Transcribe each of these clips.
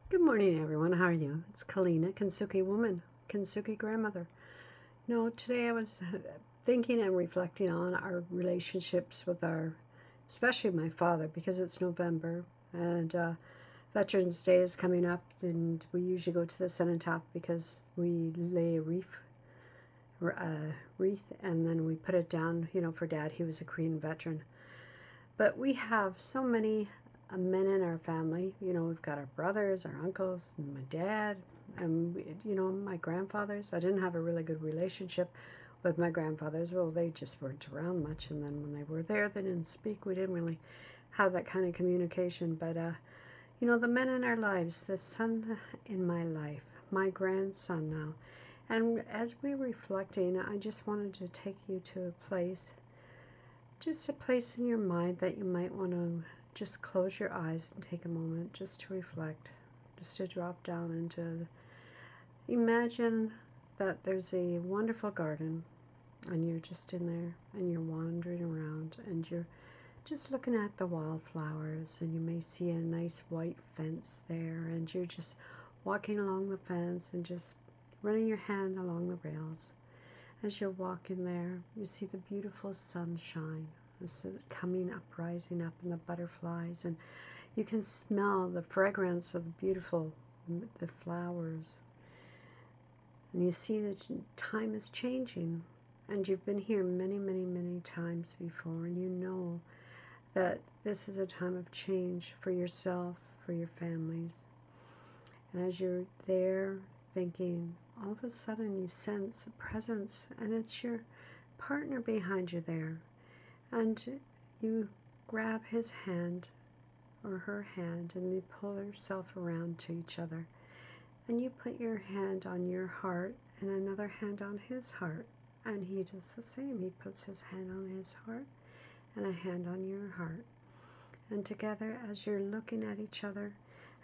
Good morning, everyone. How are you? It's Kalina, Kintsugi woman, Kintsugi grandmother. Today I was thinking and reflecting on our relationships with especially my father, because it's November and Veterans Day is coming up, and we usually go to the cenotaph because we lay a wreath, and then we put it down. For Dad, he was a Korean veteran. But we have so many men in our family. We've got our brothers, our uncles, and my dad, and my grandfathers. I didn't have a really good relationship with my grandfathers. Well, they just weren't around much, and then when they were there, they didn't speak. We didn't really have that kind of communication. But the men in our lives, the son in my life, my grandson now. And as we're reflecting, I just wanted to take you to just a place in your mind that you might want to just close your eyes and take a moment just to reflect, just to drop down imagine that there's a wonderful garden and you're just in there and you're wandering around and you're just looking at the wildflowers, and you may see a nice white fence there, and you're just walking along the fence and just running your hand along the rails. As you're walking there, you see the beautiful sunshine. This is coming up, rising up, and the butterflies, and you can smell the fragrance of the flowers. And you see that time is changing, and you've been here many, many, many times before, and you know that this is a time of change for yourself, for your families. And as you're there thinking, all of a sudden you sense a presence, and it's your partner behind you there. And you grab his hand or her hand, and you pull yourself around to each other. And you put your hand on your heart and another hand on his heart. And he does the same. He puts his hand on his heart and a hand on your heart. And together, as you're looking at each other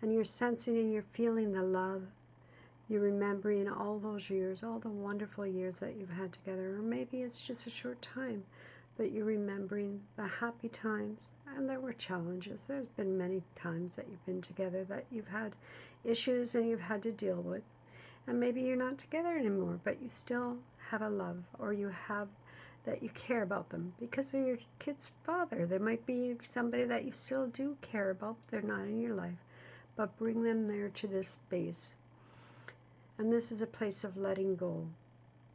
and you're sensing and you're feeling the love, you're remembering all those years, all the wonderful years that you've had together. Or maybe it's just a short time, but you're remembering the happy times. And there were challenges. There's been many times that you've been together that you've had issues and you've had to deal with. And maybe you're not together anymore, but you still have a love, or you have that you care about them because of your kid's father. There might be somebody that you still do care about, but they're not in your life. But bring them there to this space. And this is a place of letting go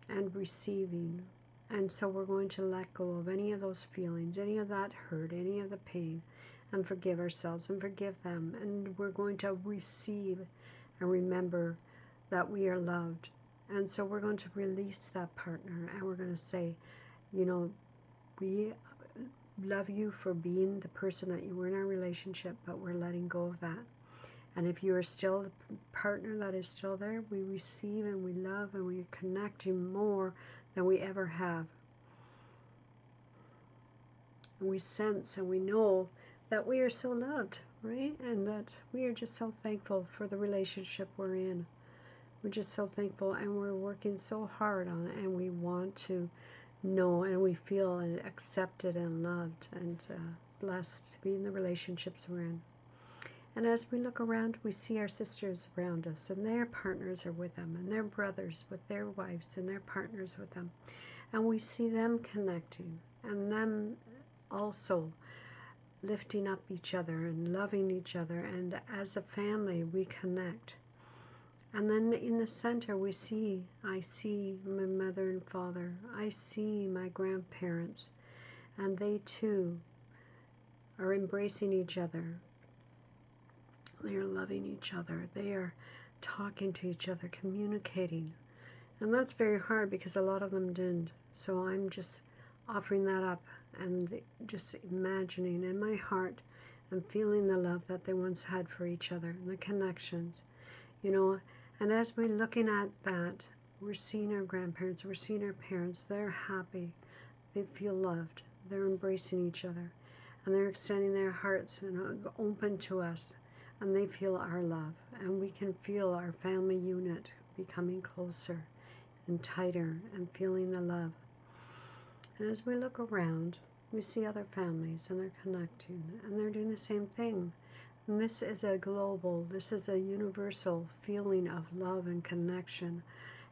and receiving. And so we're going to let go of any of those feelings, any of that hurt, any of the pain, and forgive ourselves and forgive them. And we're going to receive and remember that we are loved. And so we're going to release that partner, and we're going to say, we love you for being the person that you were in our relationship, but we're letting go of that. And if you are still the partner that is still there, we receive and we love and we are connecting more than we ever have. And we sense and we know that we are so loved, right? And that we are just so thankful for the relationship we're in. We're just so thankful, and we're working so hard on it, and we want to know, and we feel accepted and loved and blessed to be in the relationships we're in. And as we look around, we see our sisters around us, and their partners are with them, and their brothers with their wives and their partners with them. And we see them connecting, and them also lifting up each other and loving each other. And as a family, we connect. And then in the center, I see my mother and father. I see my grandparents, and they too are embracing each other. They are loving each other. They are talking to each other, communicating. And that's very hard because a lot of them didn't. So I'm just offering that up and just imagining in my heart and feeling the love that they once had for each other and the connections, And as we're looking at that, we're seeing our grandparents, we're seeing our parents. They're happy. They feel loved. They're embracing each other. And they're extending their hearts and open to us. And they feel our love. And we can feel our family unit becoming closer and tighter and feeling the love. And as we look around, we see other families, and they're connecting. And they're doing the same thing. And this is a global, this is a universal feeling of love and connection,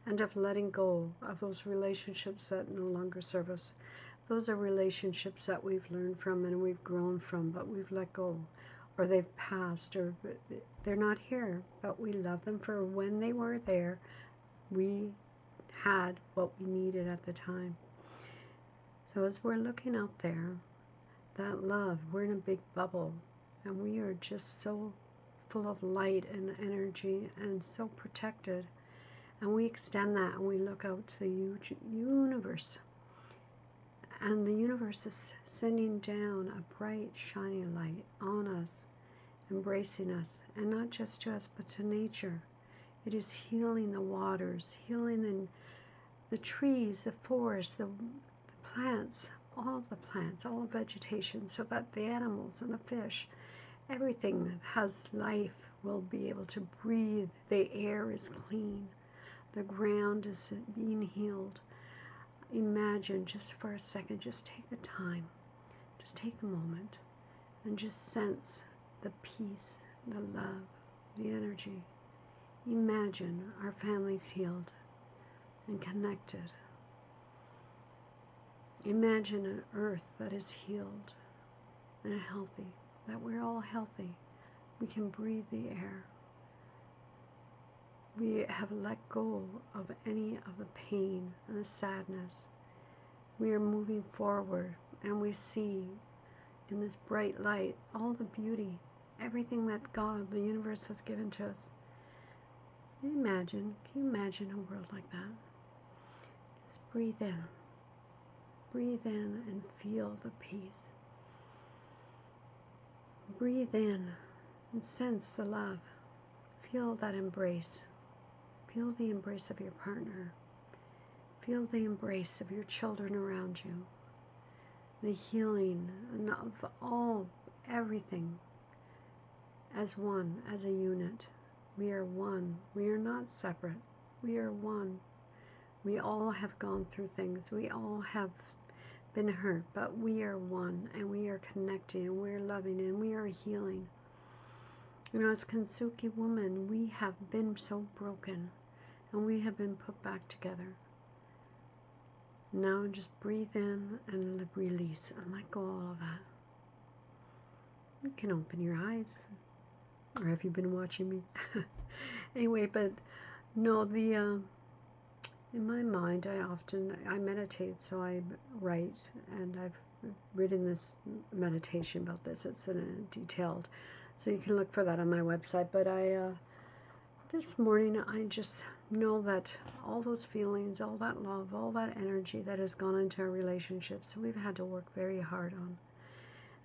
and of letting go of those relationships that no longer serve us. Those are relationships that we've learned from and we've grown from, but we've let go, or they've passed, or they're not here, but we love them for when they were there. We had what we needed at the time. So as we're looking out there, that love, we're in a big bubble, and we are just so full of light and energy and so protected. And we extend that and we look out to the huge universe. And the universe is sending down a bright, shining light on us, embracing us, and not just to us, but to nature. It is healing the waters, healing the trees, the forests, the plants, all vegetation, so that the animals and the fish, everything that has life will be able to breathe. The air is clean. The ground is being healed. Imagine just for a second, just take the time, just take a moment, and just sense the peace, the love, the energy. Imagine our families healed and connected. Imagine an earth that is healed and healthy, that we're all healthy. We can breathe the air. We have let go of any of the pain and the sadness. We are moving forward, and we see in this bright light all the beauty, everything that God, the universe, has given to us. Can you imagine a world like that? Just breathe in. Breathe in and feel the peace. Breathe in and sense the love. Feel that embrace. Feel the embrace of your partner. Feel the embrace of your children around you. The healing of everything as one, as a unit. We are one. We are not separate. We are one. We all have gone through things. We all have been hurt, but we are one, and we are connecting, and we are loving, and we are healing. As Kintsugi women, we have been so broken, and we have been put back together. Now just breathe in and release and let go of all of that. You can open your eyes, or have you been watching me? Anyway, but no, in my mind, I meditate, so I write, and I've written this meditation about this. It's detailed, so you can look for that on my website. But this morning, I just know that all those feelings, all that love, all that energy that has gone into our relationships, we've had to work very hard on.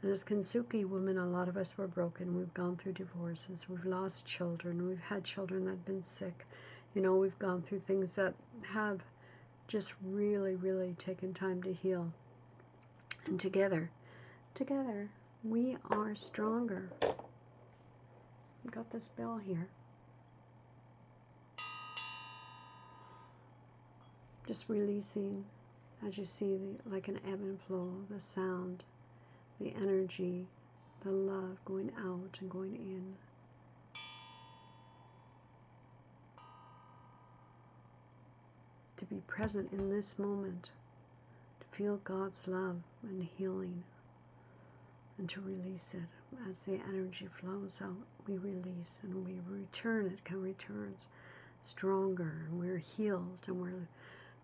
And as Kintsugi women, a lot of us were broken. We've gone through divorces. We've lost children. We've had children that have been sick. We've gone through things that have just really, really taken time to heal. And together, we are stronger. I've got this bell here. Just releasing, as you see, like an ebb and flow, the sound, the energy, the love going out and going in. To be present in this moment, to feel God's love and healing, and to release it. As the energy flows out, we release and we return. It returns stronger, and we're healed, and we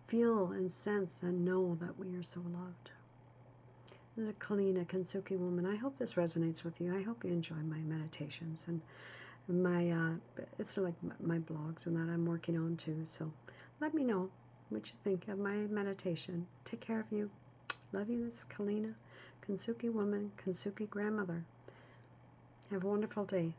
feel and sense and know that we are so loved. This is a Kalina, Kintsugi woman. I hope this resonates with you. I hope you enjoy my meditations and my it's like my blogs and that I'm working on too. So let me know what you think of my meditation. Take care of you. Love you. This is Kalina, Kintsugi woman, Kintsugi grandmother. Have a wonderful day.